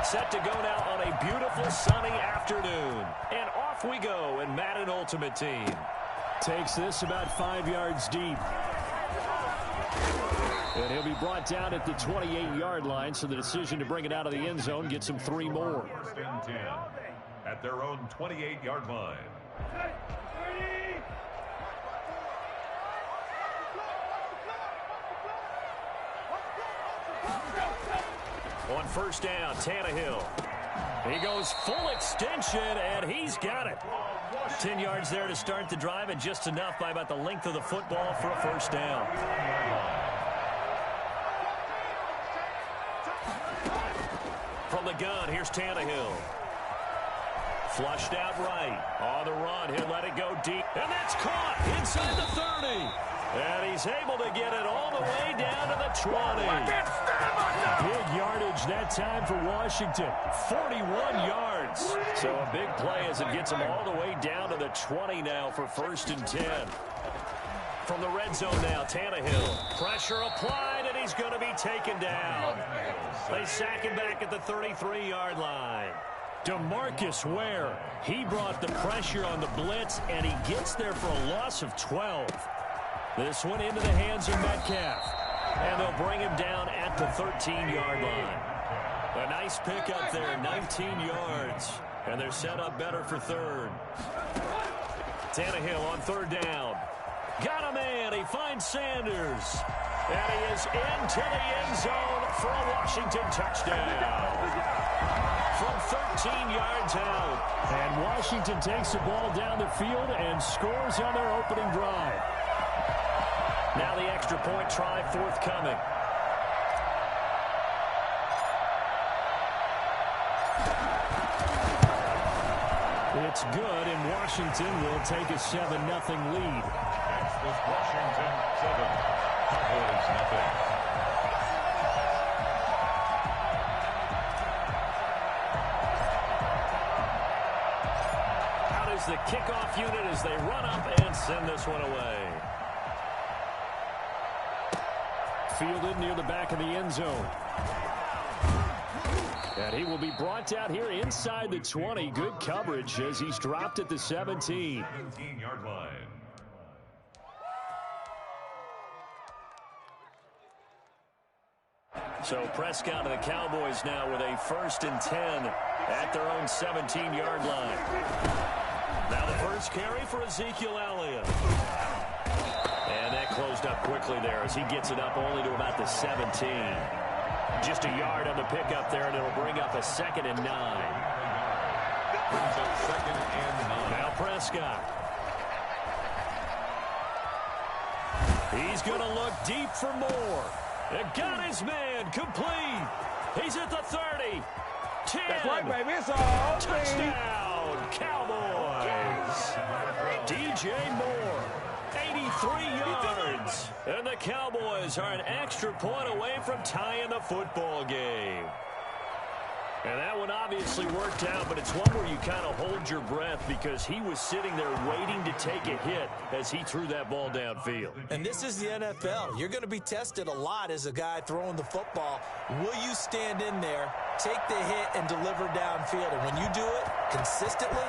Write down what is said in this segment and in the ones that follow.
Set to go now on a beautiful sunny afternoon. And off we go in Madden Ultimate Team. Takes this about 5 yards deep. And he'll be brought down at the 28-yard line, so the decision to bring it out of the end zone gets him 3 more. First and 10 at their own 28-yard line. On first down, Tannehill. He goes full extension, and he's got it. 10 yards there to start the drive, and just enough by about the length of the football for a first down. From the gun, here's Tannehill. Flushed out right. On the run, he'll let it go deep. And that's caught inside the 30. And he's able to get it all the way down to the 20. Big yardage that time for Washington. 41 yards. So a big play as it gets him all the way down to the 20 now for first and 10. From the red zone now, Tannehill. Pressure applied, and he's going to be taken down. They sack him back at the 33-yard line. DeMarcus Ware, he brought the pressure on the blitz, and he gets there for a loss of 12. This one into the hands of Metcalf. And they'll bring him down at the 13-yard line. A nice pickup there, 19 yards. And they're set up better for third. Tannehill on third down. Got a man. He finds Sanders. And he is into the end zone for a Washington touchdown. From 13 yards out. And Washington takes the ball down the field and scores on their opening drive. Now the extra point try forthcoming. It's good, and Washington will take a 7-0 lead. Next was Washington 7, Cowboys 0. Out is the kickoff unit as they run up and send this one away. Fielded near the back of the end zone. And he will be brought down here inside the 20. Good coverage as he's dropped at the 17. 17-yard line. So Prescott and the Cowboys now with a first and 10 at their own 17-yard line. Now the first carry for Ezekiel Elliott. And that closed up quickly there as he gets it up only to about the 17. Just a yard on the pickup there, and it'll bring up a 2nd and 9. Brings up 2nd and 9. Now Prescott. He's going to look deep for more. And got his man complete. He's at the 30. 10. That's right, baby. It's all touchdown, Cowboys. DJ Moore. 83 yards. And the Cowboys are an extra point away from tying the football game. And that one obviously worked out, but it's one where you kind of hold your breath because he was sitting there waiting to take a hit as he threw that ball downfield. And this is the NFL. You're going to be tested a lot as a guy throwing the football. Will you stand in there, take the hit, and deliver downfield? And when you do it consistently,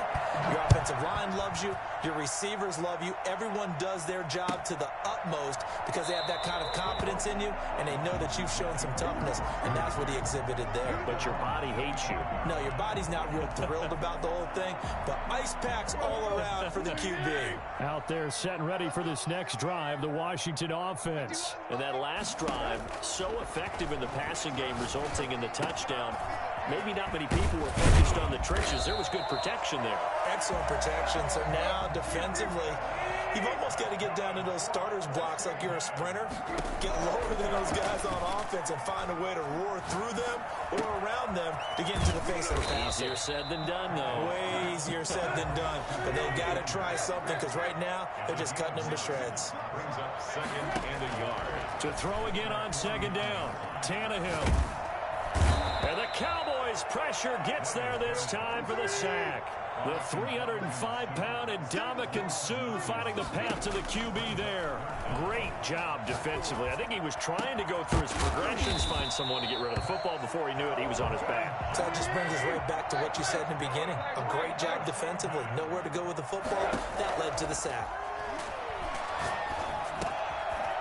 your offensive line loves you, your receivers love you. Everyone does their job to the utmost because they have that kind of confidence in you, and they know that you've shown some toughness, and that's what he exhibited there. But your body hates you. No, your body's not real thrilled about the whole thing, but ice packs all around for the QB. Out there set and ready for this next drive, the Washington offense. And that last drive, so effective in the passing game, resulting in the touchdown. Maybe not many people were focused on the trenches. There was good protection there. Excellent protection. So now, defensively, you've almost got to get down to those starters blocks like you're a sprinter. Get lower than those guys on offense and find a way to roar through them or around them to get into the face of the passer. Easier said than done, though. Way easier said than done. But they've got to try something because right now, they're just cutting them to shreds. Brings up 2nd and a yard. To throw again on 2nd down. Tannehill. And the Cowboys pressure gets there this time for the sack. The 305-pound Ndamukong Suh finding the path to the QB there. Great job defensively. I think he was trying to go through his progressions, find someone to get rid of the football. Before he knew it, he was on his back. So that just brings us right back to what you said in the beginning. A great job defensively. Nowhere to go with the football. That led to the sack.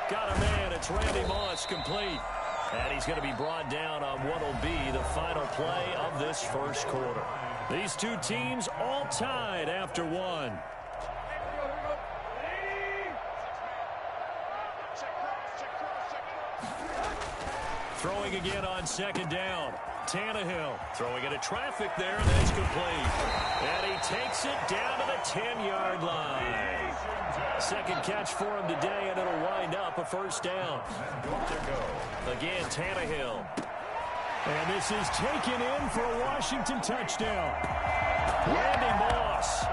Got a man. It's Randy Moss complete. And he's going to be brought down on what will be the final play of this first quarter. These two teams all tied after one. Throwing again on second down. Tannehill throwing into traffic there, and that's complete. And he takes it down to the 10-yard line. Second catch for him today, and it'll wind up a first down. Again, Tannehill. And this is taken in for a Washington touchdown. Randy Moss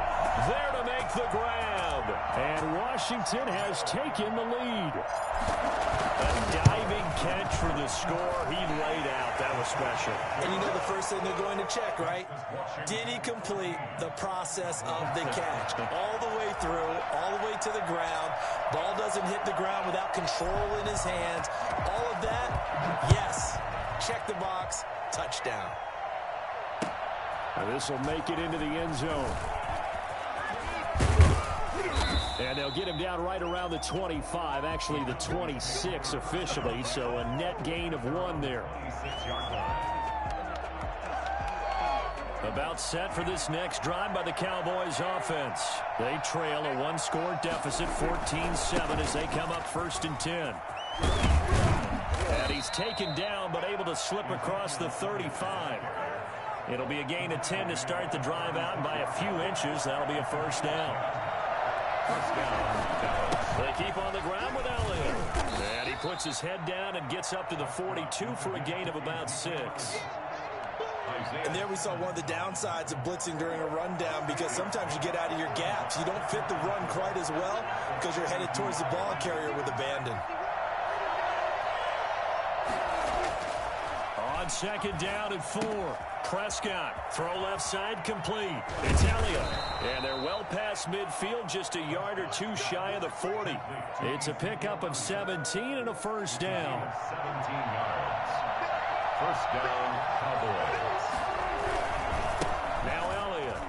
there to make the grab. And Washington has taken the lead. A diving catch for the score. He laid out. That was special. And you know the first thing they're going to check, right? Did he complete the process of the catch? All the way through, all the way to the ground. Ball doesn't hit the ground without control in his hands. All of that, yes. Check the box. Touchdown. This will make it into the end zone. And they'll get him down right around the 25, actually the 26 officially, so a net gain of 1 there. About set for this next drive by the Cowboys offense. They trail a 1-score deficit, 14-7, as they come up 1st and 10. And he's taken down, but able to slip across the 35. It'll be a gain of 10 to start the drive out, and by a few inches, that'll be a first down. They keep on the ground with Elliott. And he puts his head down and gets up to the 42 for a gain of about 6. And there we saw one of the downsides of blitzing during a rundown, because sometimes you get out of your gaps. You don't fit the run quite as well because you're headed towards the ball carrier with abandon. On second down and 4. Prescott, throw left side complete. It's Elliott. And they're well past midfield, just a yard or 2 shy of the 40. It's a pickup of 17 and a first down. 17 yards. First down, Cowboys. Now Elliott.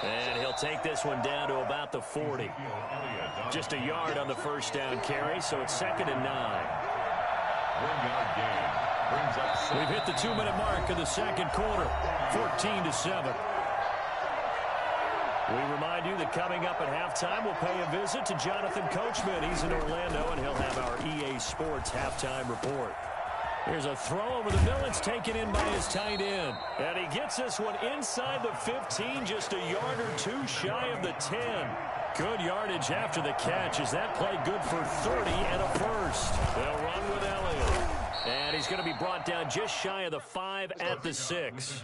And he'll take this one down to about the 40. Just a yard on the first down carry, so it's 2nd and 9. 1-yard gain. Brings up 7. We've hit the 2-minute mark of the second quarter, 14-7. We remind you that coming up at halftime, we'll pay a visit to Jonathan Coachman. He's in Orlando, and he'll have our EA Sports halftime report. Here's a throw over the middle. It's taken in by his tight end. And he gets this one inside the 15, just a yard or 2 shy of the 10. Good yardage after the catch. Is that play good for 30 and a first? They'll run with Elliott. And he's going to be brought down just shy of the 5 at the 6.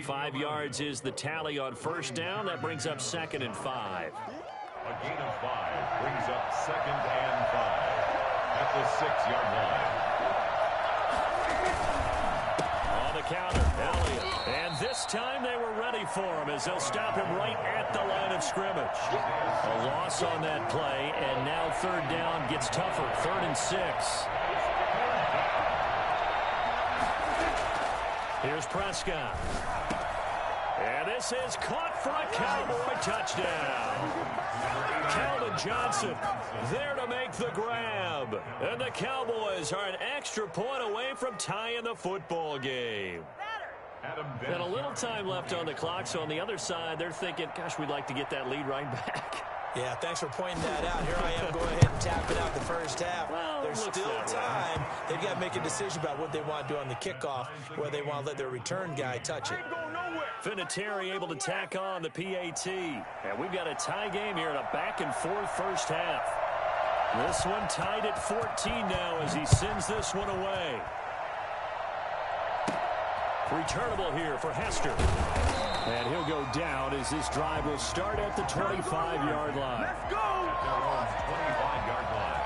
5 yards is the tally on first down. That brings up 2nd and 5. A gain of 5 brings up 2nd and 5 at the 6-yard line. On the counter, Elliott. And this time they were ready for him as they'll stop him right at the line of scrimmage. A loss on that play, and now 3rd down gets tougher. 3rd and 6. Here's Prescott. And this is caught for a Cowboy touchdown. Calvin Johnson there to make the grab. And the Cowboys are an extra point away from tying the football game. And a little time left on the clock, so on the other side, they're thinking, gosh, we'd like to get that lead right back. Yeah, thanks for pointing that out. Here I am going ahead and tapping out the first half. Well, there's still time. They've got to make a decision about what they want to do on the kickoff, whether they want to let their return guy touch it. Vinatieri able to tack on the PAT. And we've got a tie game here in a back-and-forth first half. This one tied at 14 now as he sends this one away. Returnable here for Hester. And he'll go down as this drive will start at the 25-yard line. Let's go! 25-yard line.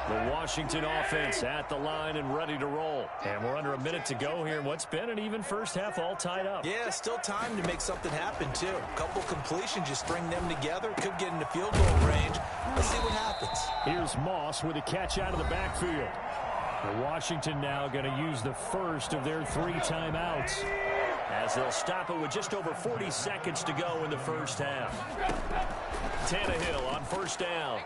The Washington offense at the line and ready to roll. And we're under a minute to go here in what's been an even first half, all tied up. Yeah, still time to make something happen, too. A couple completions, just string them together. Could get into field goal range. Let's see what happens. Here's Moss with a catch out of the backfield. The Washington now going to use the first of their 3 timeouts, as they'll stop it with just over 40 seconds to go in the first half. Tannehill on first down.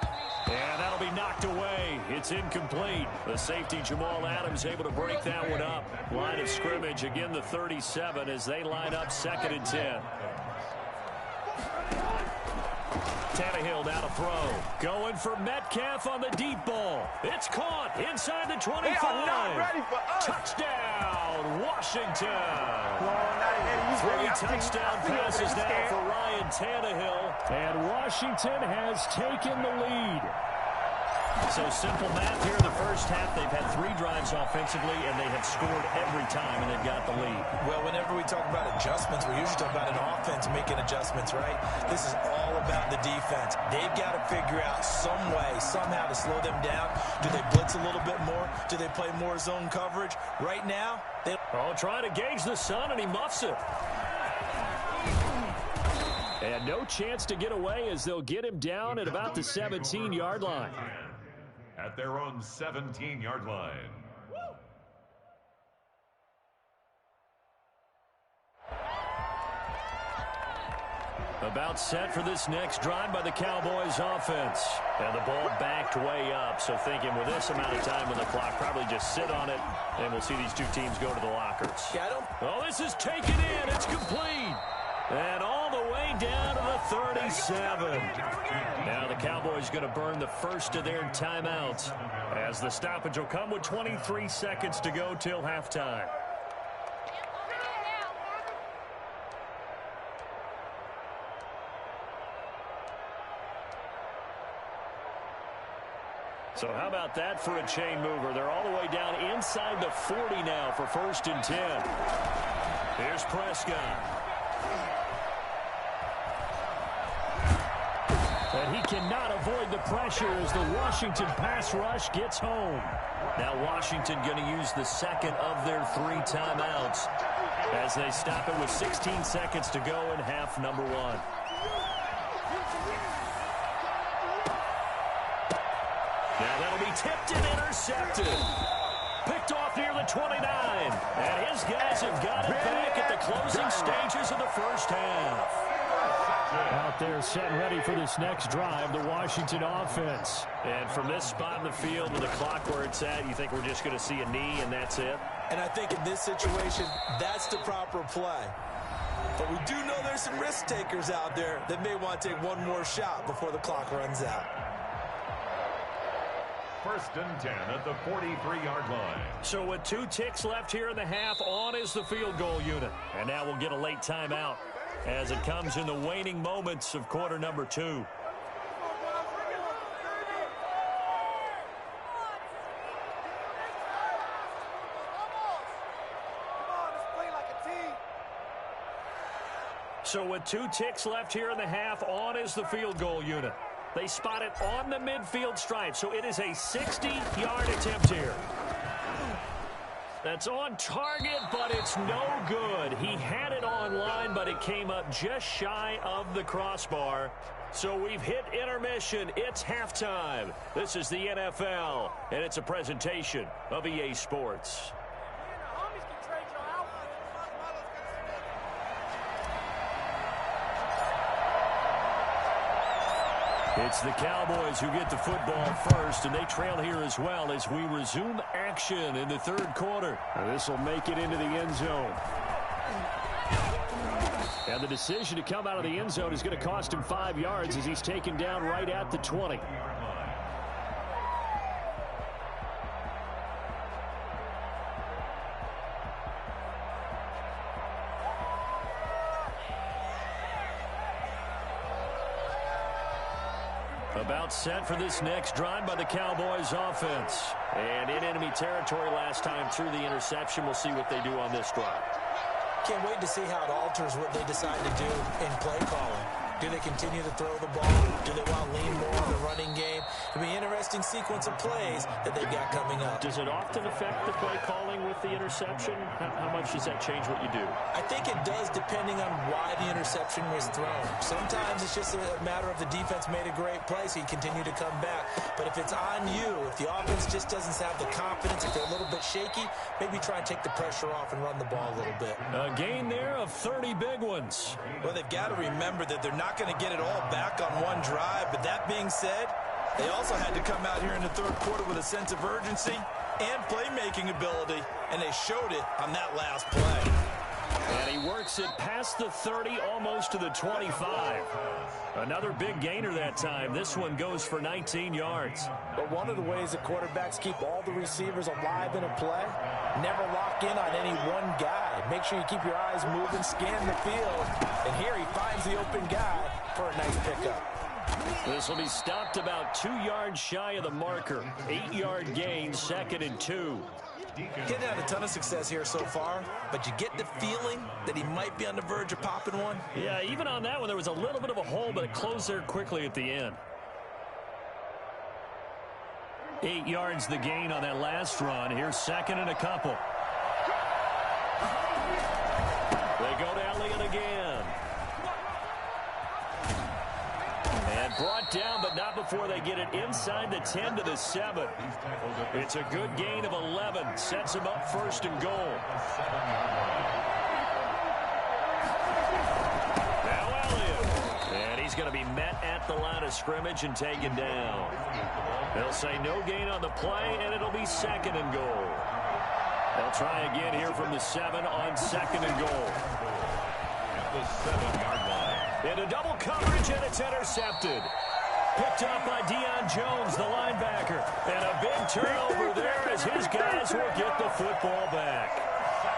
And that'll be knocked away. It's incomplete. The safety, Jamal Adams, able to break that one up. Line of scrimmage, again, the 37 as they line up 2nd and 10. Tannehill now to throw. Going for Metcalf on the deep ball. It's caught inside the 25. They are not ready for us. Touchdown, Washington. 3 touchdown passes now for Ryan Tannehill. And Washington has taken the lead. So simple math here in the first half. They've had 3 drives offensively, and they have scored every time, and they've got the lead. Well, whenever we talk about adjustments, we usually talk about an offense making adjustments, right? This is all about the defense. They've got to figure out some way, somehow to slow them down. Do they blitz a little bit more? Do they play more zone coverage? Right now, they... Oh, trying to gauge the sun, and he muffs it. And no chance to get away as they'll get him down at about the 17-yard line. At their own 17-yard line. About set for this next drive by the Cowboys offense. And the ball backed way up, so thinking with this amount of time on the clock, probably just sit on it, and we'll see these 2 teams go to the lockers. Yeah, Oh, this is taken in. It's complete. And all the way down to the 37. Now the Cowboys going to burn the first of their timeouts, as the stoppage will come with 23 seconds to go till halftime. So how about that for a chain mover? They're all the way down inside the 40 now for 1st and 10. Here's Prescott. And he cannot avoid the pressure as the Washington pass rush gets home. Now Washington going to use the second of their 3 timeouts as they stop it with 16 seconds to go in half number 1. Now that'll be tipped and intercepted. Picked off near the 29. And his guys have got it back at the closing stages of the first half. Out there set and ready for this next drive, the Washington offense. And from this spot in the field with the clock where it's at, you think we're just going to see a knee and that's it? And I think in this situation, that's the proper play. But we do know there's some risk takers out there that may want to take one more shot before the clock runs out. 1st and 10 at the 43-yard line. So with 2 ticks left here in the half, on is the field goal unit. And now we'll get a late timeout as it comes in the waning moments of quarter number 2. So with 2 ticks left here in the half, on is the field goal unit. They spot it on the midfield stripe, so it is a 60-yard attempt here. That's on target, but it's no good. He had it on line, but it came up just shy of the crossbar. So we've hit intermission. It's halftime. This is the NFL, and it's a presentation of EA Sports. It's the Cowboys who get the football first, and they trail here as well as we resume action in the 3rd quarter. This will make it into the end zone. And the decision to come out of the end zone is going to cost him 5 yards as he's taken down right at the 20. About set for this next drive by the Cowboys offense. And in enemy territory last time through the interception. We'll see what they do on this drive. Can't wait to see how it alters what they decide to do in play calling. Do they continue to throw the ball? Do they want to lean more on the running game? It'll be an interesting sequence of plays that they've got coming up. Does it often affect the play calling with the interception? How much does that change what you do? I think it does, depending on why the interception was thrown. Sometimes it's just a matter of the defense made a great play, so you continue to come back. But if it's on you, if the offense just doesn't have the confidence, if they're a little bit shaky, maybe try and take the pressure off and run the ball a little bit. A gain there of 30 big ones. Well, they've got to remember that they're not going to get it all back on one drive. But that being said, they also had to come out here in the third quarter with a sense of urgency and playmaking ability, and they showed it on that last play. And he works it past the 30, almost to the 25. Another big gainer that time. This one goes for 19 yards. But one of the ways that quarterbacks keep all the receivers alive in a play, never lock in on any one guy. Make sure you keep your eyes moving, scan the field. And here he finds the open guy for a nice pickup. This will be stopped about 2 yards shy of the marker. 8-yard gain, 2nd and 2. Getting had a ton of success here so far, but you get the feeling that he might be on the verge of popping one. Yeah, even on that one, there was a little bit of a hole, but it closed there quickly at the end. 8 yards the gain on that last run. Here's 2nd and a couple. They go to Elliott again. And brought down, but not before they get it inside the 10 to the 7. It's a good gain of 11. Sets him up 1st and goal. Now Elliott. And he's going to be met at the line of scrimmage and taken down. They'll say no gain on the play, and it'll be 2nd and goal. They'll try again here from the 7 on 2nd and goal. At the 7-yard line. Into double coverage, and it's intercepted. Picked up by Deion Jones, the linebacker. And a big turnover there as his guys will get the football back.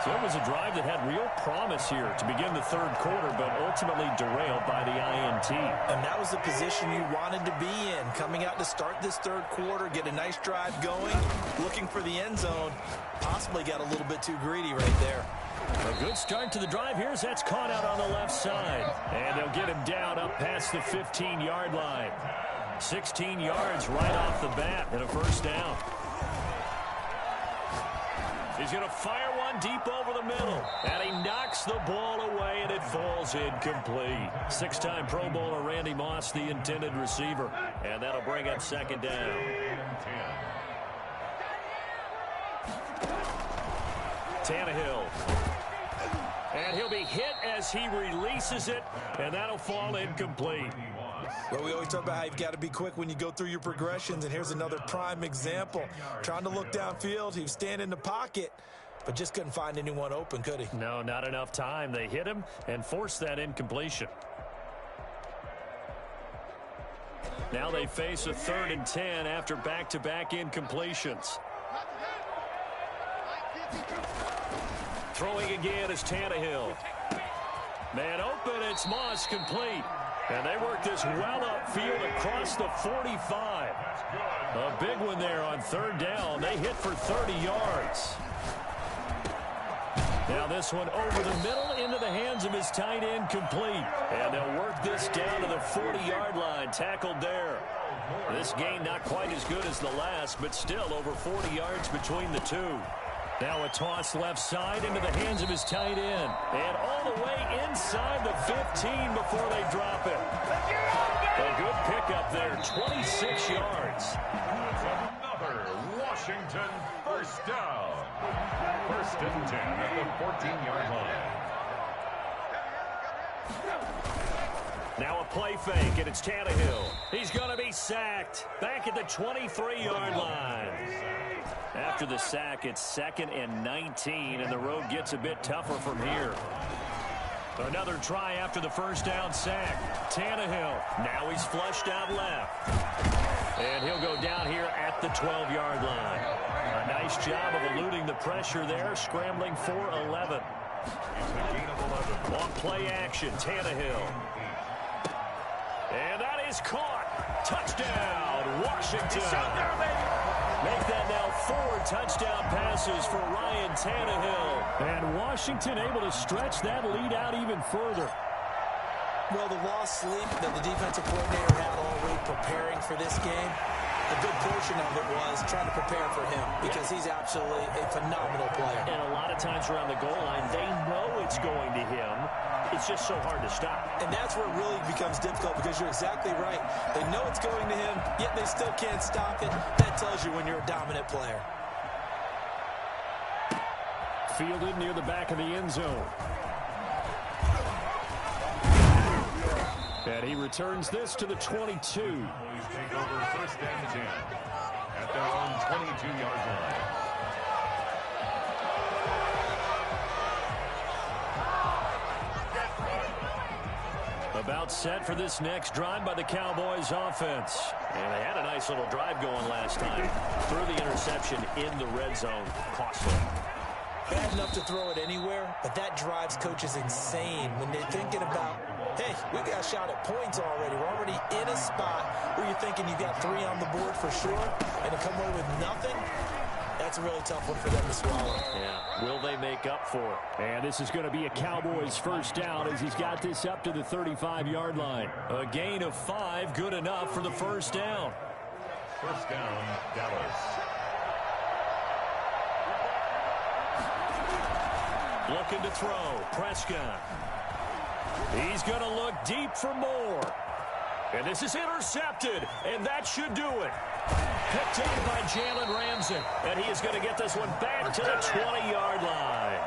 So it was a drive that had real promise here to begin the third quarter, but ultimately derailed by the INT. And that was the position you wanted to be in, coming out to start this third quarter, get a nice drive going, looking for the end zone. Possibly got a little bit too greedy right there. A good start to the drive here as that's caught out on the left side. And they'll get him down up past the 15-yard line. 16 yards right off the bat and a 1st down. He's going to fire one deep over the middle. And he knocks the ball away, and it falls incomplete. 6-time Pro Bowler Randy Moss, the intended receiver. And that'll bring up 2nd down. Tannehill. And he'll be hit as he releases it, and that'll fall incomplete. Well, we always talk about how you've got to be quick when you go through your progressions, and here's another prime example. Trying to look downfield, he was standing in the pocket, but just couldn't find anyone open, could he? No, not enough time. They hit him and forced that incompletion. Now they face a 3rd and 10 after back-to-back incompletions. Throwing again is Tannehill. Man open, it's Moss, complete. And they work this well upfield across the 45. A big one there on 3rd down. They hit for 30 yards. Now this one over the middle into the hands of his tight end, complete. And they'll work this down to the 40-yard line, tackled there. This gain not quite as good as the last, but still over 40 yards between the two. Now a toss left side into the hands of his tight end. And all the way inside the 15 before they drop it. A good pickup there, 26 yards. Another Washington 1st down. 1st and 10 at the 14-yard line. Now a play fake, and it's Tannehill. He's going to be sacked. Back at the 23-yard line. After the sack, it's 2nd and 19, and the road gets a bit tougher from here. Another try after the 1st down sack. Tannehill, now he's flushed out left. And he'll go down here at the 12-yard line. A nice job of eluding the pressure there, scrambling for 11. On play action, Tannehill. And that is caught. Touchdown, Washington. Make that now 4 touchdown passes for Ryan Tannehill. And Washington able to stretch that lead out even further. Well, the lost sleep that the defensive coordinator had all week preparing for this game, a good portion of it was trying to prepare for him because he's absolutely a phenomenal player. And a lot of times around the goal line, they know it's going to him. It's just so hard to stop. And that's where it really becomes difficult because you're exactly right. They know it's going to him, yet they still can't stop it. That tells you when you're a dominant player. Fielded near the back of the end zone. And he returns this to the 22. Take over first and 10 at their own 22-yard line. About set for this next drive by the Cowboys offense. And they had a nice little drive going last time. Threw the interception in the red zone. Costly. Bad enough to throw it anywhere, but that drives coaches insane when they're thinking about, hey, we got a shot at points already. We're already in a spot where you're thinking you got 3 on the board for sure, and to come away with nothing, that's a really tough one for them to swallow. Yeah, will they make up for it? And this is going to be a Cowboys first down as he's got this up to the 35-yard line. A gain of 5, good enough for the first down. First down, Dallas. Looking to throw. Prescott. He's going to look deep for more. And this is intercepted. And that should do it. Picked up by Jalen Ramsey. And he is going to get this one back to the 20-yard line.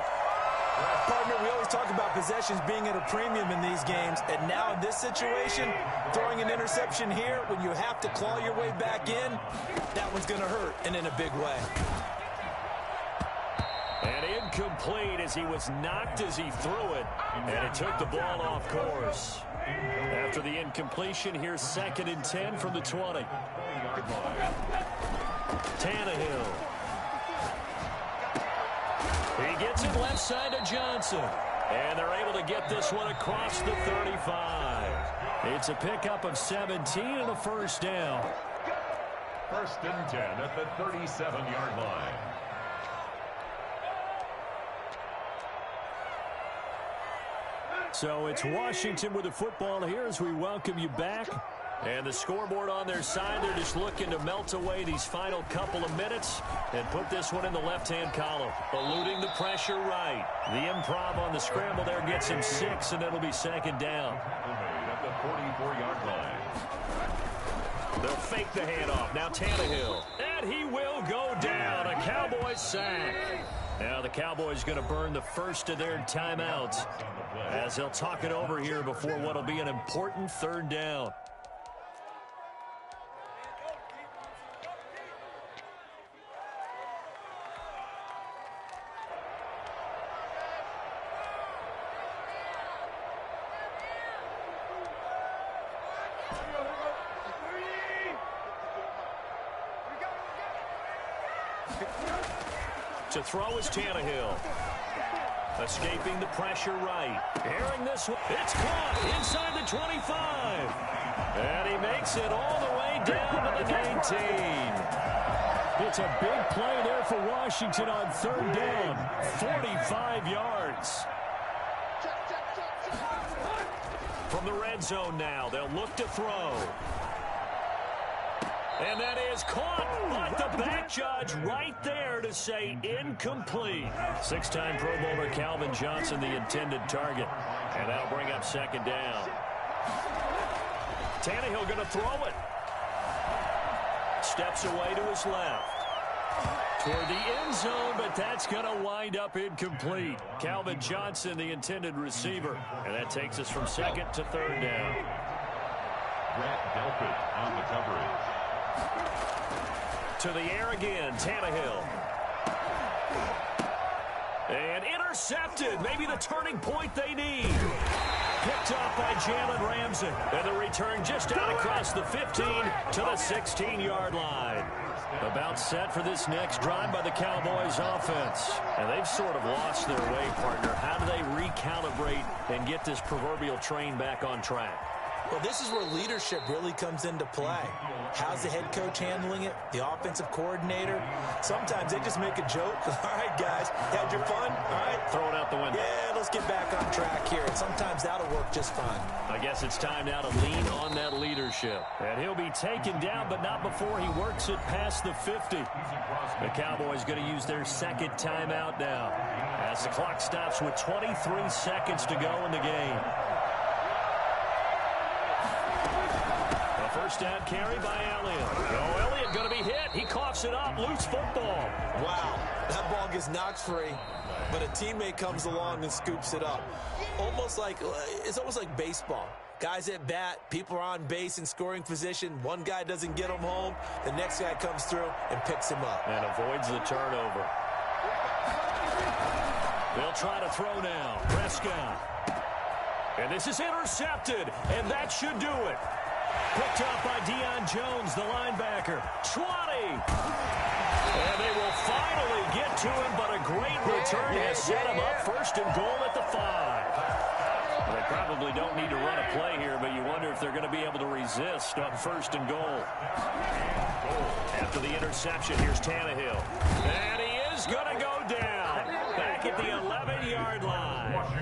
Partner, we always talk about possessions being at a premium in these games. And now in this situation, throwing an interception here when you have to claw your way back in, that one's going to hurt, and in a big way. And incomplete as he was knocked as he threw it. And it took the ball off course. After the incompletion, here's 2nd and 10 from the 20. Tannehill. He gets it left side to Johnson. And they're able to get this one across the 35. It's a pickup of 17 and a first down. First and 10 at the 37-yard line. So it's Washington with the football here as we welcome you back. And the scoreboard on their side, they're just looking to melt away these final couple of minutes and put this one in the left-hand column. Eluding the pressure right. The improv on the scramble there gets him 6, and it'll be 2nd down. At the 44-yard line. They'll fake the handoff. Now Tannehill. And he will go down. A Cowboys sack. Now the Cowboys going to burn the first of their timeouts as they'll talk it over here before what will be an important 3rd down. To throw is Tannehill. Escaping the pressure right. Airing this one. It's caught inside the 25. And he makes it all the way down to the 19. It's a big play there for Washington on 3rd down. 45 yards. From the red zone now, they'll look to throw. And that is caught, but the back judge right there to say incomplete. 6-time Pro Bowler Calvin Johnson, the intended target. And that'll bring up 2nd down. Tannehill going to throw it. Steps away to his left. Toward the end zone, but that's going to wind up incomplete. Calvin Johnson, the intended receiver. And that takes us from 2nd to 3rd down. Grant Delpit on the coverage. To the air again, Tannehill. And intercepted. Maybe the turning point they need. Picked up by Jalen Ramsey. And the return just out across the 15 to the 16-yard line. About set for this next drive by the Cowboys offense. And they've sort of lost their way, partner. How do they recalibrate and get this proverbial train back on track? Well, this is where leadership really comes into play. How's the head coach handling it? The offensive coordinator? Sometimes they just make a joke. All right, guys, had your fun? All right. Throw it out the window. Yeah, let's get back on track here. And sometimes that'll work just fine. I guess it's time now to lean on that leadership. And he'll be taken down, but not before he works it past the 50. The Cowboys going to use their second timeout now as the clock stops with 23 seconds to go in the game. First down carry by Elliott. Oh, Elliott going to be hit. He coughs it up. Loose football. Wow, that ball gets knocked free, but a teammate comes along and scoops it up. It's almost like baseball. Guys at bat, people are on base in scoring position. One guy doesn't get him home. The next guy comes through and picks him up. And avoids the turnover. They'll try to throw now. Prescott. And this is intercepted, and that should do it. Picked up by Deion Jones, the linebacker. 20. And they will finally get to him, but a great return has set him up first and goal at the 5. Well, they probably don't need to run a play here, but you wonder if they're going to be able to resist on first and goal. After the interception, here's Tannehill. And he is going to go down. Back at the 11-yard line.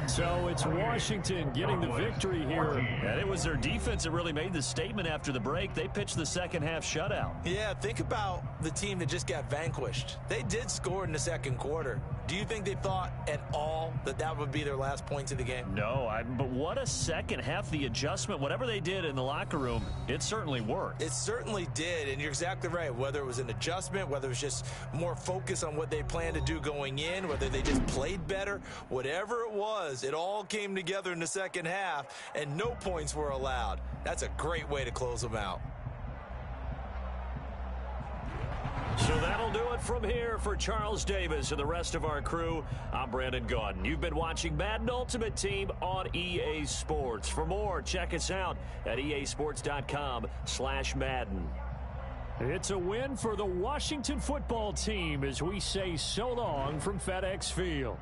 So it's Washington getting the victory here. And it was their defense that really made the statement after the break. They pitched the second half shutout. Yeah, think about the team that just got vanquished. They did score in the second quarter. Do you think they thought at all that that would be their last points of the game? No, but what a second half. The adjustment, whatever they did in the locker room, it certainly worked. It certainly did, and you're exactly right. Whether it was an adjustment, whether it was just more focus on what they planned to do going in, whether they just played better, whatever it was, it all came together in the second half, and no points were allowed. That's a great way to close them out. So that'll do it from here for Charles Davis and the rest of our crew. I'm Brandon Gaudin. You've been watching Madden Ultimate Team on EA Sports. For more, check us out at easports.com/Madden. It's a win for the Washington football team as we say so long from FedEx Field.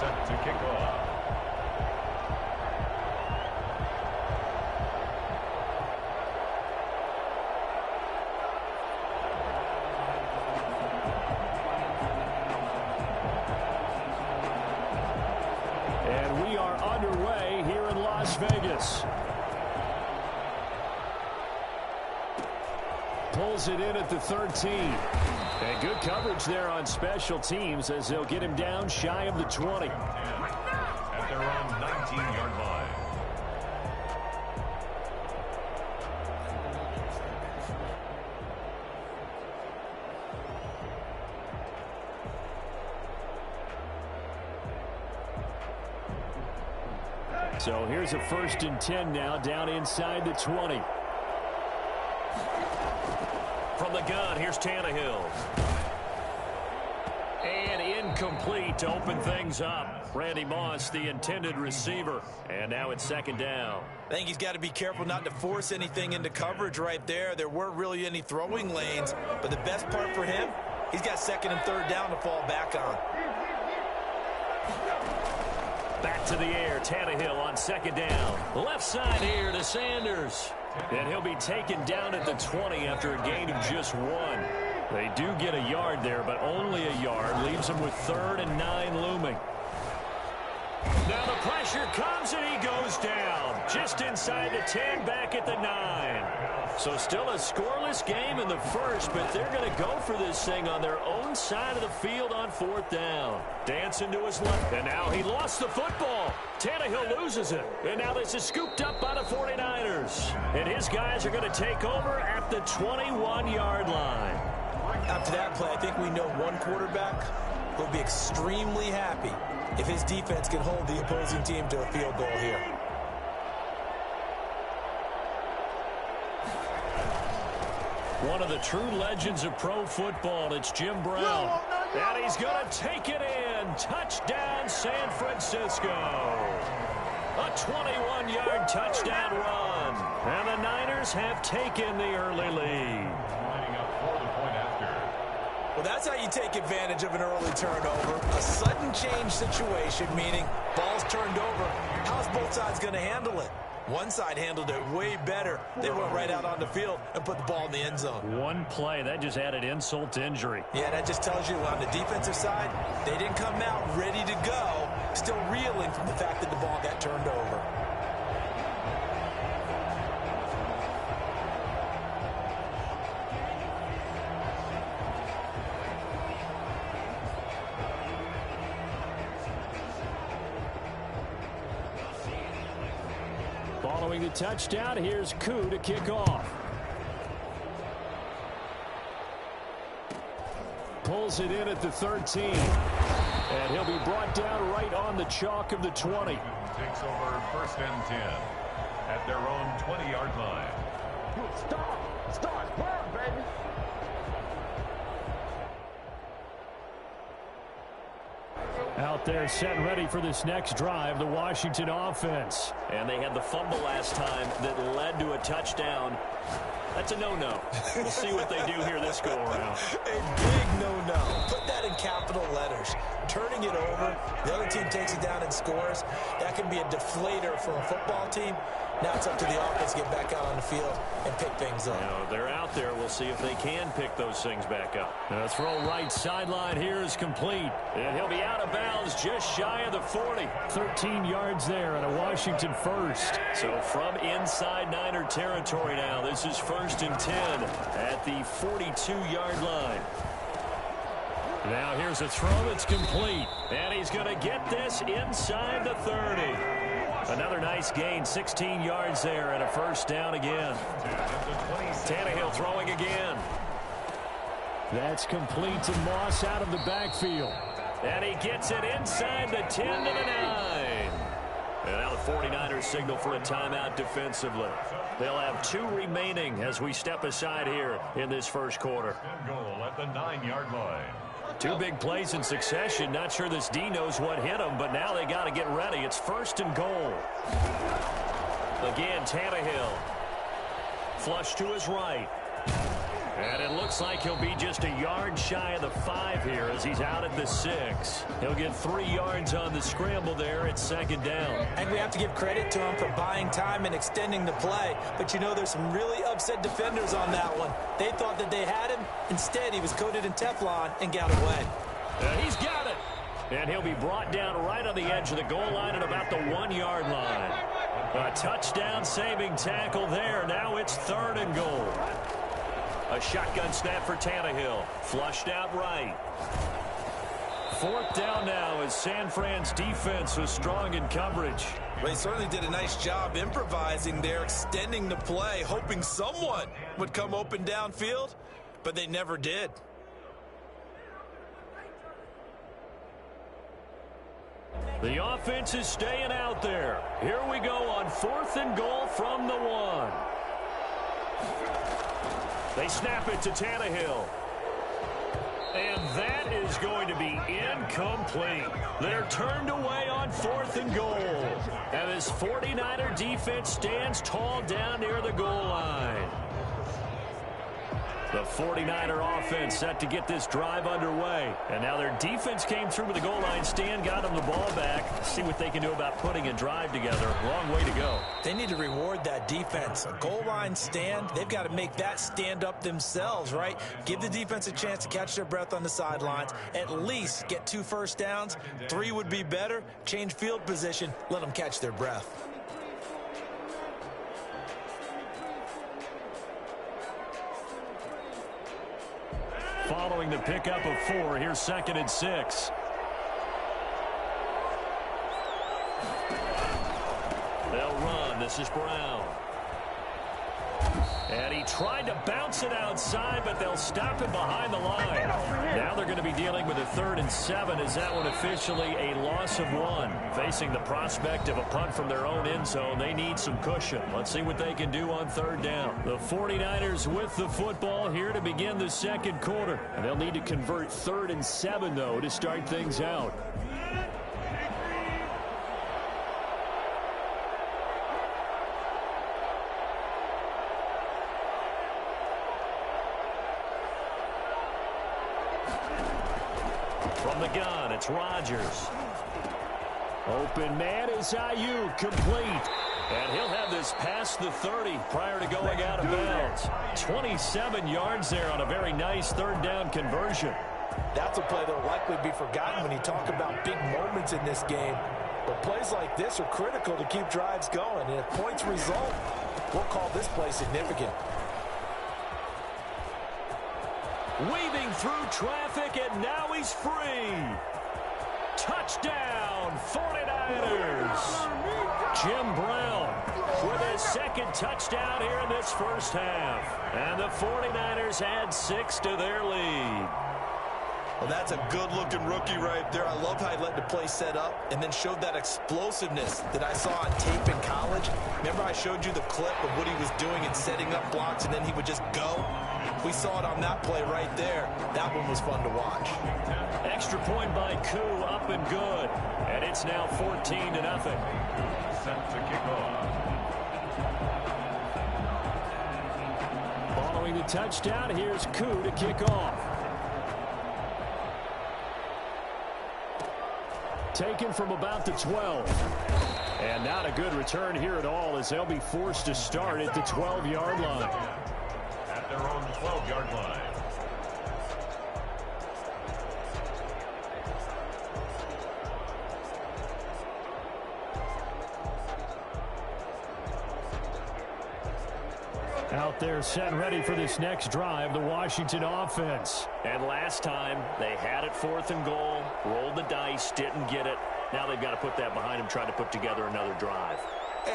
Set to kick off. And we are underway here in Las Vegas. Pulls it in at the 13. And good coverage there on special teams as they'll get him down shy of the 20. At their own 19-yard line. So here's a 1st and 10 now down inside the 20. From the gun, here's Tannehill. And incomplete to open things up. Randy Moss, the intended receiver. And now it's second down. I think he's got to be careful not to force anything into coverage right there. There weren't really any throwing lanes. But the best part for him, he's got second and third down to fall back on. Back to the air. Tannehill on second down. Left side here to Sanders. And he'll be taken down at the 20 after a gain of just 1. They do get a yard there, but only a yard. Leaves them with 3rd and 9 looming. Now the pressure comes, and he goes down. Just inside the 10, back at the 9. So still a scoreless game in the first, but they're going to go for this thing on their own side of the field on 4th down. Dancing to his left, and now he lost the football. Tannehill loses it, and now this is scooped up by the 49ers. And his guys are going to take over at the 21-yard line. After that play, I think we know one quarterback will be extremely happy if his defense can hold the opposing team to a field goal here. One of the true legends of pro football, it's Jim Brown. And he's going to take it in. Touchdown, San Francisco. A 21-yard touchdown run. And the Niners have taken the early lead. Lining up for the point after. Well, that's how you take advantage of an early turnover. A sudden change situation, meaning ball's turned over. How's both sides going to handle it? One side handled it way better. They went right out on the field and put the ball in the end zone. One play, that just added insult to injury. Yeah, that just tells you on the defensive side, they didn't come out ready to go, still reeling from the fact that the ball got turned over. Following the touchdown, here's Koo to kick off. Pulls it in at the 13. And he'll be brought down right on the chalk of the 20. Takes over 1st and 10 at their own 20-yard line. Start, baby. Out there set and ready for this next drive, the Washington offense. And they had the fumble last time that led to a touchdown. That's a no-no. We'll see what they do here this go-around. A big no-no. Put that in capital letters. Turning it over, the other team takes it down and scores. That can be a deflator for a football team. Now it's up to the offense to get back out on the field and pick things up. Now, they're out there. We'll see if they can pick those things back up. The throw right sideline here is complete. And he'll be out of bounds just shy of the 40. 13 yards there and a Washington first. So from inside Niner territory now, this is 1st and 10 at the 42-yard line. Now here's a throw that's complete. And he's going to get this inside the 30. Another nice gain, 16 yards there, and a 1st down again. Tannehill throwing again. That's complete to Moss out of the backfield. And he gets it inside the 10 to the 9. And now the 49ers signal for a timeout defensively. They'll have 2 remaining as we step aside here in this first quarter. Goal at the 9-yard line. 2 big plays in succession. Not sure this D knows what hit him, but now they got to get ready. It's 1st and goal. Again, Tannehill. Flush to his right. And it looks like he'll be just a yard shy of the 5 here as he's out at the 6. He'll get 3 yards on the scramble there at 2nd down. And we have to give credit to him for buying time and extending the play. But you know, there's some really upset defenders on that one. They thought that they had him. Instead, he was coated in Teflon and got away. He's got it. And he'll be brought down right on the edge of the goal line at about the 1-yard line. A touchdown saving tackle there. Now it's 3rd and goal. A shotgun snap for Tannehill. Flushed out right. 4th down now as San Fran's defense was strong in coverage. They certainly did a nice job improvising there, extending the play, hoping someone would come open downfield, but they never did. The offense is staying out there. Here we go on 4th and goal from the 1. They snap it to Tannehill. And that is going to be incomplete. They're turned away on 4th and goal. And this 49er defense stands tall down near the goal line. The 49er offense set to get this drive underway. And now their defense came through with the goal line stand, got them the ball back. See what they can do about putting a drive together. Long way to go. They need to reward that defense. A goal line stand, they've got to make that stand up themselves, right? Give the defense a chance to catch their breath on the sidelines. At least get 2 first downs. 3 would be better. Change field position. Let them catch their breath. Following the pickup of 4, here's 2nd and 6. They'll run. This is Brown. And he tried to bounce it outside, but they'll stop him behind the line. Now they're going to be dealing with a 3rd and 7. Is that one officially a loss of 1? Facing the prospect of a punt from their own end zone, they need some cushion. Let's see what they can do on 3rd down. The 49ers with the football here to begin the 2nd quarter. And they'll need to convert 3rd and 7, though, to start things out. From the gun, it's Rodgers. Open man is Ayuk, complete. And he'll have this past the 30 prior to going out of bounds. 27 yards there on a very nice 3rd down conversion. That's a play that will likely be forgotten when you talk about big moments in this game. But plays like this are critical to keep drives going. And if points result, we'll call this play significant. Weaving through traffic, and now he's free. Touchdown, 49ers. Jim Brown with his 2nd touchdown here in this first half. And the 49ers add 6 to their lead. Well, that's a good-looking rookie right there. I love how he let the play set up and then showed that explosiveness that I saw on tape in college. Remember I showed you the clip of what he was doing and setting up blocks, and then he would just go? We saw it on that play right there. That one was fun to watch. Extra point by Koo, up and good. And it's now 14-0. Set to kick off. Following the touchdown, here's Koo to kick off. Taken from about the 12. And not a good return here at all, as they'll be forced to start at the 12-yard line. At their own 12-yard line. Out there set and ready for this next drive, the Washington offense. And last time, they had it 4th and goal, rolled the dice, didn't get it. Now they've got to put that behind them, try to put together another drive.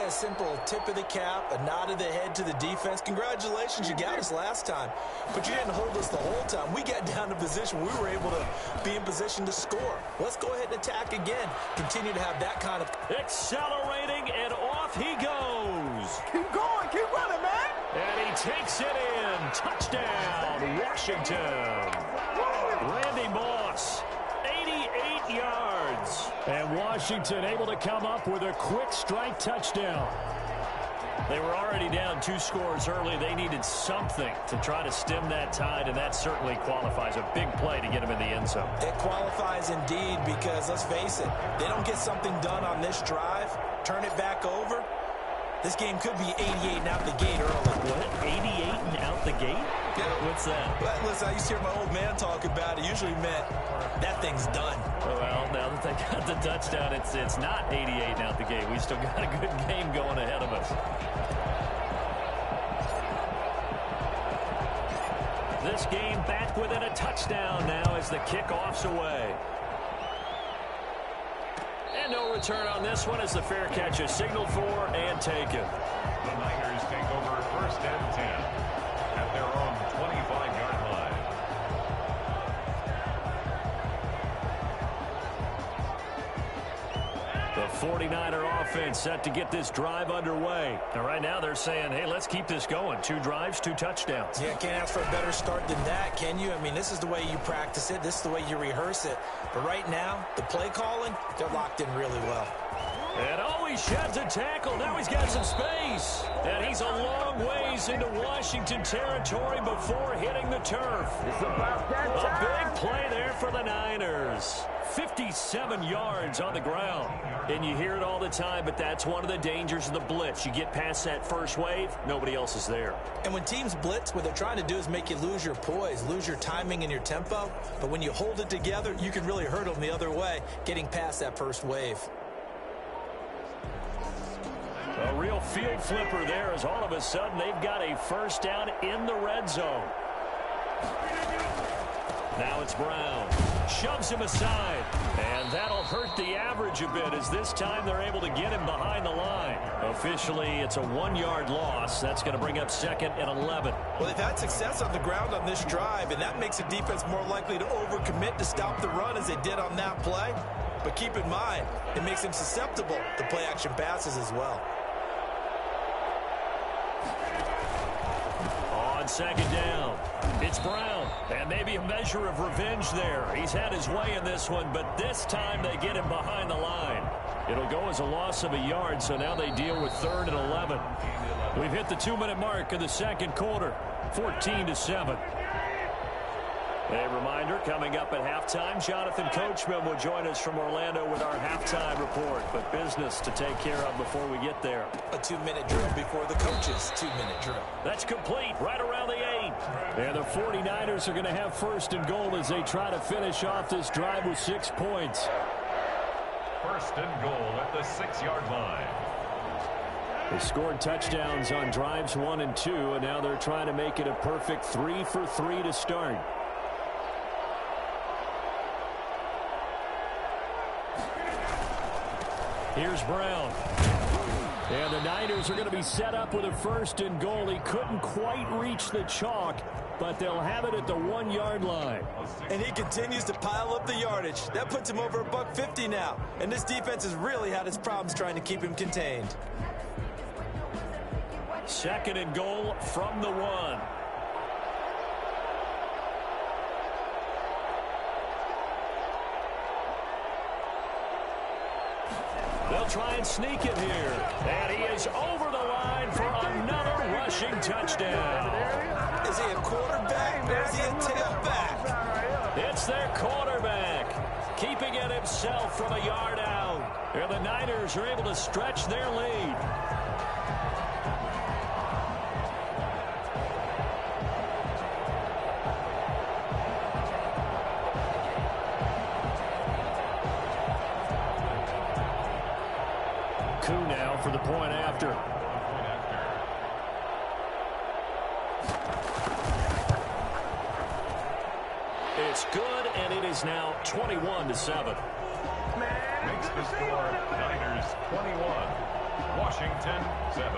A simple tip of the cap, a nod of the head to the defense. Congratulations, you got us last time. But you didn't hold us the whole time. We got down to position. We were able to be in position to score. Let's go ahead and attack again. Continue to have that kind of... Accelerating, and off he goes. Keep going, keep running, man. And he takes it in. Touchdown, Washington. Randy Moss, 88 yards. And Washington able to come up with a quick strike touchdown. They were already down 2 scores early. They needed something to try to stem that tide, and that certainly qualifies. A big play to get them in the end zone. It qualifies indeed because, let's face it, they don't get something done on this drive, turn it back over, this game could be 88 and out the gate early. What? 88 and out the gate? Yeah. What's that? But listen, I used to hear my old man talk about it. Usually meant that thing's done. Well, now that they got the touchdown, it's not 88 and out the gate. We still got a good game going ahead of us. This game back within a touchdown now as the kickoff's away. And no return on this one as the fair catch is signaled for and taken. The Niners take over 1st and 10 at their own 25-yard line. The 49er offense set to get this drive underway. And right now they're saying, hey, let's keep this going. 2 drives, 2 touchdowns. Yeah, can't ask for a better start than that, can you? I mean, this is the way you practice it. This is the way you rehearse it. But right now, the play calling, they're locked in really well. And he sheds a tackle. Now he's got some space. And he's a long ways into Washington territory before hitting the turf. A big play there for the Niners. 57 yards on the ground. And you hear it all the time, but that's one of the dangers of the blitz. You get past that first wave, nobody else is there. And when teams blitz, what they're trying to do is make you lose your poise, lose your timing and your tempo. But when you hold it together, you can really hurt them the other way, getting past that first wave. A real field flipper there as all of a sudden they've got a first down in the red zone. Now it's Brown. Shoves him aside. And that'll hurt the average a bit as this time they're able to get him behind the line. Officially, it's a 1-yard loss. That's going to bring up 2nd and 11. Well, they've had success on the ground on this drive, and that makes a defense more likely to overcommit to stop the run as they did on that play. But keep in mind, it makes them susceptible to play-action passes as well. On 2nd down, it's Brown. And maybe a measure of revenge there. He's had his way in this one, but this time they get him behind the line. It'll go as a loss of a yard, so now they deal with 3rd and 11. We've hit the 2-minute mark of the second quarter, 14-7. A reminder, coming up at halftime, Jonathan Coachman will join us from Orlando with our halftime report. But business to take care of before we get there. A 2-minute drill before the coach's 2-minute drill. That's complete right around the 8. And the 49ers are going to have 1st and goal as they try to finish off this drive with 6 points. 1st and goal at the 6-yard line. They scored touchdowns on drives 1 and 2, and now they're trying to make it a perfect 3 for 3 to start. Here's Brown. And the Niners are going to be set up with a 1st and goal. He couldn't quite reach the chalk, but they'll have it at the 1-yard line. And he continues to pile up the yardage. That puts him over $150 now. And this defense has really had its problems trying to keep him contained. 2nd and goal from the 1. They'll try and sneak it here. And he is over the line for another rushing touchdown. Is he a quarterback or is he a tailback? It's their quarterback, keeping it himself from a yard out. And the Niners are able to stretch their lead. Now for the point after. It's good, and it is now 21-7. Makes the score Niners 21, Washington 7.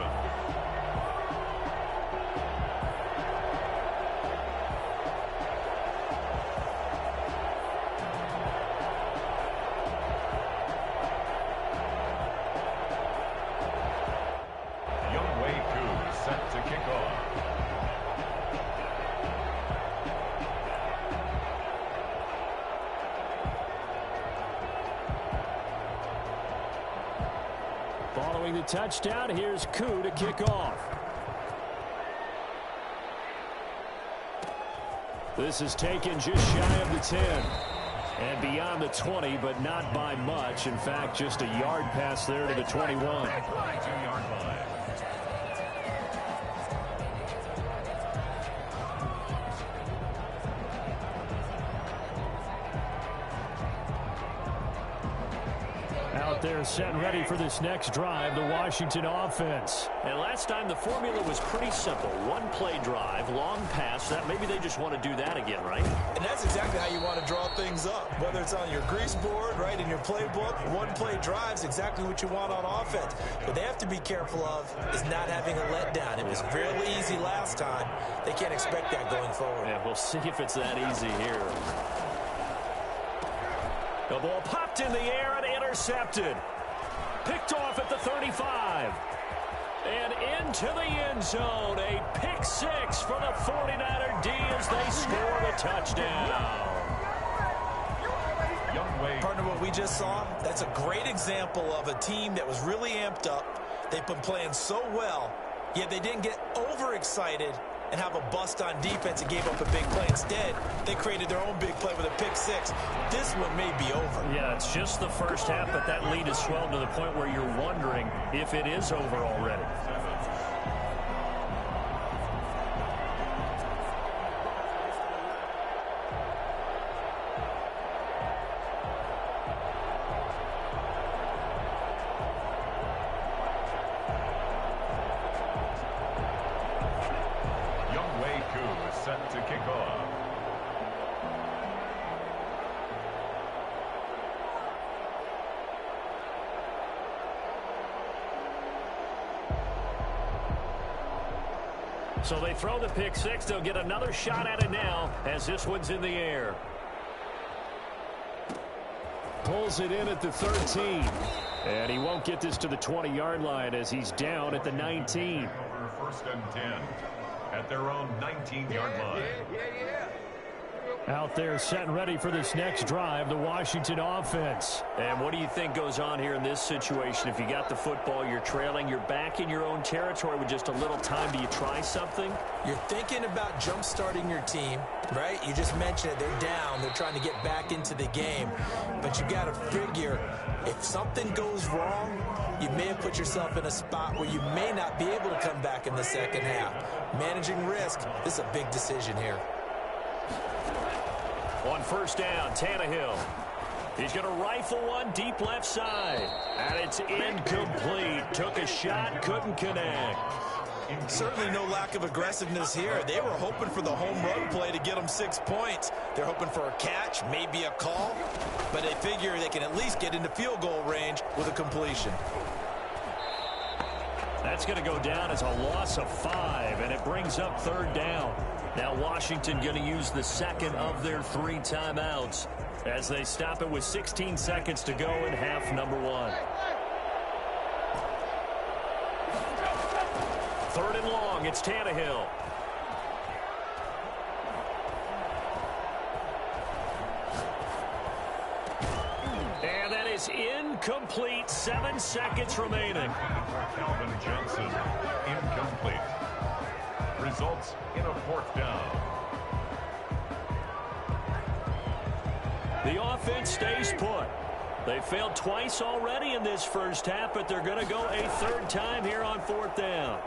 Following the touchdown, here's Koo to kick off. This is taken just shy of the 10. And beyond the 20, but not by much. In fact, just a yard pass there to the 21. 22-yard line. Out there set and ready for this next drive, the Washington offense. And last time the formula was pretty simple. One play drive, long pass. That maybe they just want to do that again, right? And that's exactly how you want to draw things up. Whether it's on your grease board, right, in your playbook, one play drive's exactly what you want on offense. What they have to be careful of is not having a letdown. It was fairly easy last time. They can't expect that going forward. Yeah, we'll see if it's that easy here. The ball popped in the air and intercepted. Picked off at the 35. And into the end zone. A pick six for the 49er D as they score the touchdown. Partner, what we just saw, that's a great example of a team that was really amped up. They've been playing so well, yet they didn't get overexcited and have a bust on defense and gave up a big play. Instead, they created their own big play with a pick six. This one may be over. Yeah, it's just the first half, but that lead has swelled to the point where you're wondering if it is over already. To kick off. So they throw the pick six. They'll get another shot at it now as this one's in the air. Pulls it in at the 13. And he won't get this to the 20-yard line as he's down at the 19. First and 10. At their own 19-yard line. Out there set and ready for this next drive, the Washington offense. And what do you think goes on here in this situation? If you got the football, you're trailing, you're back in your own territory with just a little time. Do you try something? You're thinking about jump-starting your team, right? You just mentioned it. They're down. They're trying to get back into the game. But you got to figure, if something goes wrong, you may have put yourself in a spot where you may not be able to come back in the second half. Managing risk, this is a big decision here. On first down, Tannehill. He's going to rifle one deep left side. And it's incomplete. Took a shot, couldn't connect. Certainly no lack of aggressiveness here. They were hoping for the home run play to get them 6 points. They're hoping for a catch, maybe a call. But they figure they can at least get into field goal range with a completion. That's going to go down as a loss of 5, and it brings up third down. Now Washington going to use the second of their 3 timeouts as they stop it with 16 seconds to go in half number 1. Third and long, it's Tannehill. And that is incomplete. 7 seconds remaining. Calvin Johnson, incomplete. Results in a fourth down. The offense stays put. They failed twice already in this first half, but they're going to go a third time here on fourth down.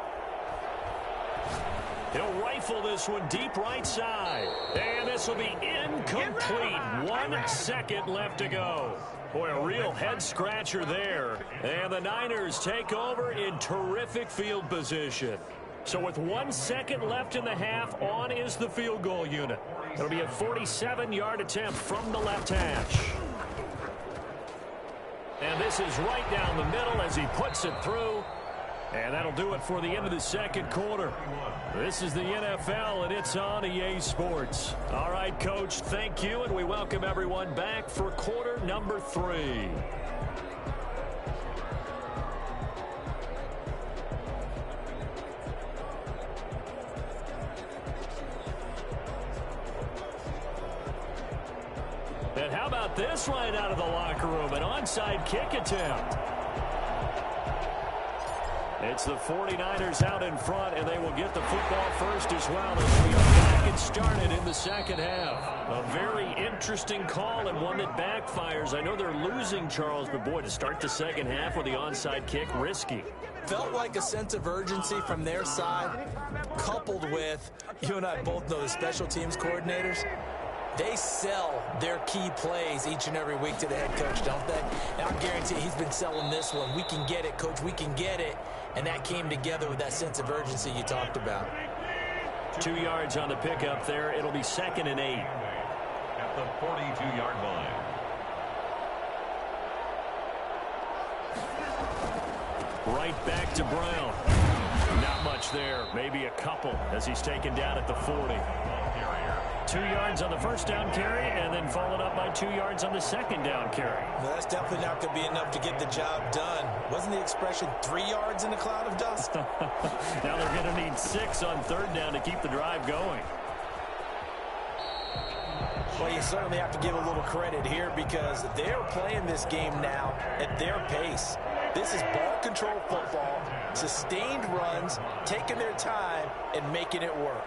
He'll rifle this one deep right side. And this will be incomplete. 1 second left to go. Boy, a real head-scratcher there. And the Niners take over in terrific field position. So with 1 second left in the half, on is the field goal unit. It'll be a 47-yard attempt from the left hash. And this is right down the middle as he puts it through. And that'll do it for the end of the second quarter. This is the NFL, and it's on EA Sports. All right, Coach, thank you, and we welcome everyone back for quarter number 3. And how about this right out of the locker room? An onside kick attempt. It's the 49ers out in front, and they will get the football first as well as we are back and started in the second half. A very interesting call and one that backfires. I know they're losing, Charles, but boy, to start the second half with the onside kick, risky. Felt like a sense of urgency from their side, coupled with, you and I both know the special teams coordinators. They sell their key plays each and every week to the head coach, don't they? And I guarantee he's been selling this one. We can get it, Coach. We can get it. And that came together with that sense of urgency you talked about. 2 yards on the pickup there. It'll be 2nd and 8. At the 42-yard line. Right back to Brown. Not much there. Maybe a couple as he's taken down at the 40. 2 yards on the first down carry, and then followed up by 2 yards on the second down carry. Well, that's definitely not going to be enough to get the job done. Wasn't the expression 3 yards in a cloud of dust? Now they're going to need 6 on third down to keep the drive going. Well, you certainly have to give a little credit here because they're playing this game now at their pace. This is ball control football, sustained runs, taking their time, and making it work.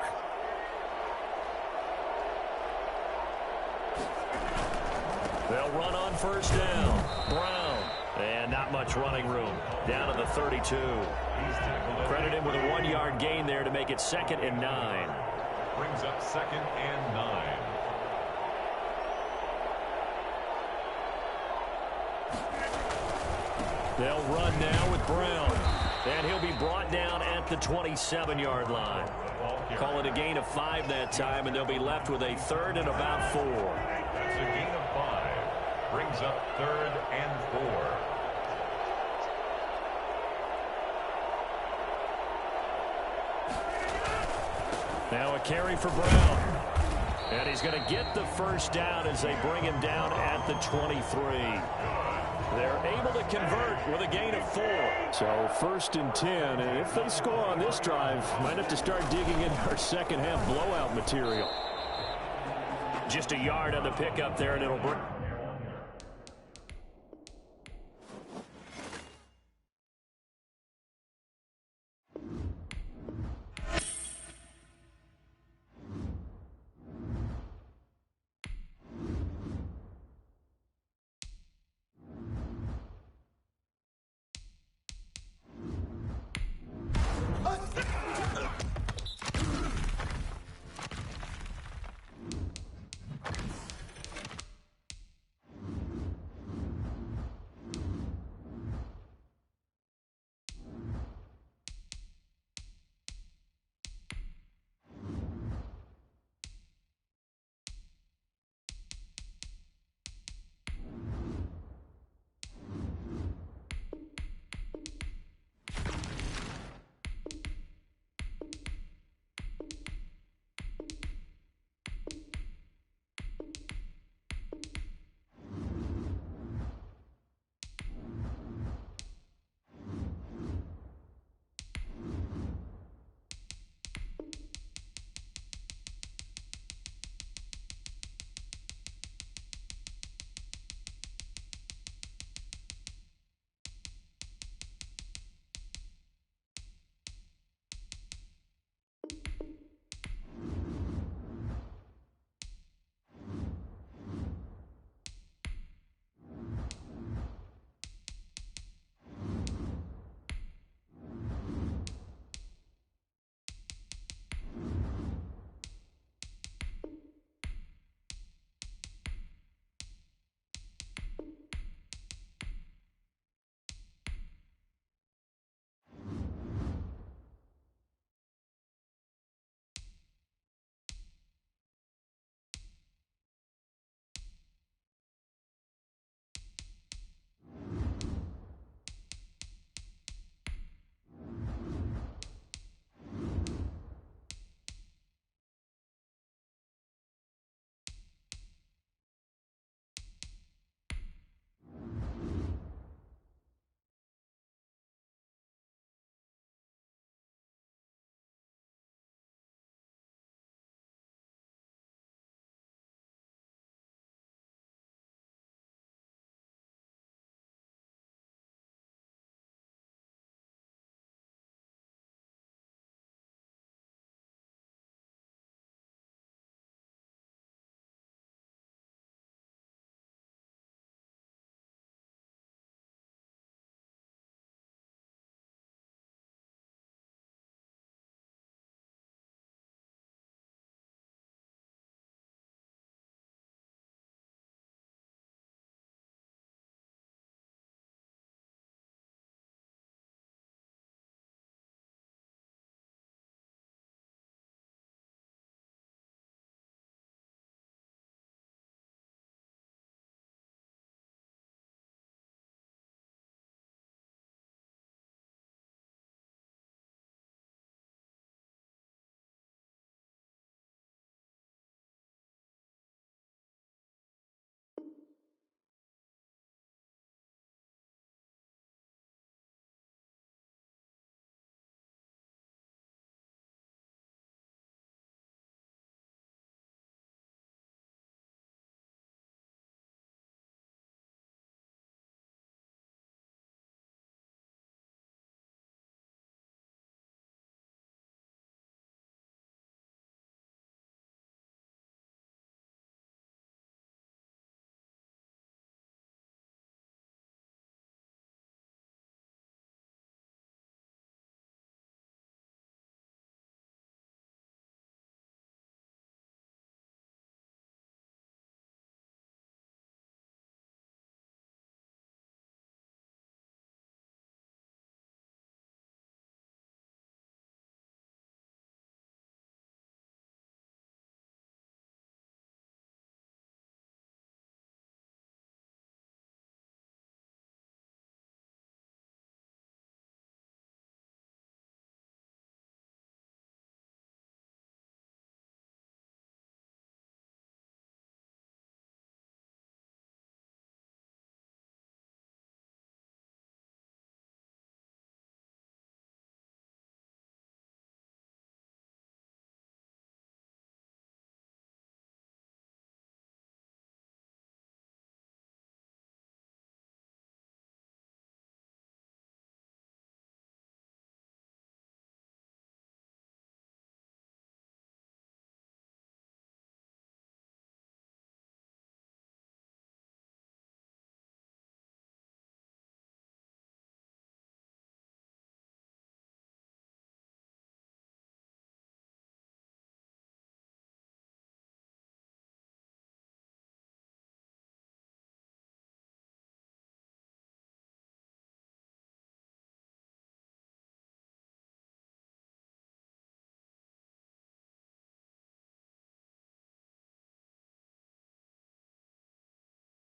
They'll run on first down. Brown. And not much running room. Down to the 32. Credit him with a 1-yard gain there to make it 2nd and 9. Brings up 2nd and 9. They'll run now with Brown. And he'll be brought down at the 27-yard line. Call it a gain of 5 that time, and they'll be left with a 3rd and about 4. That's a gain of 5. Brings up 3rd and 4. Now a carry for Brown. And he's going to get the first down as they bring him down at the 23. They're able to convert with a gain of 4. So 1st and 10, and if they score on this drive, might have to start digging in our second half blowout material. Just a yard on the pickup there, and it'll bring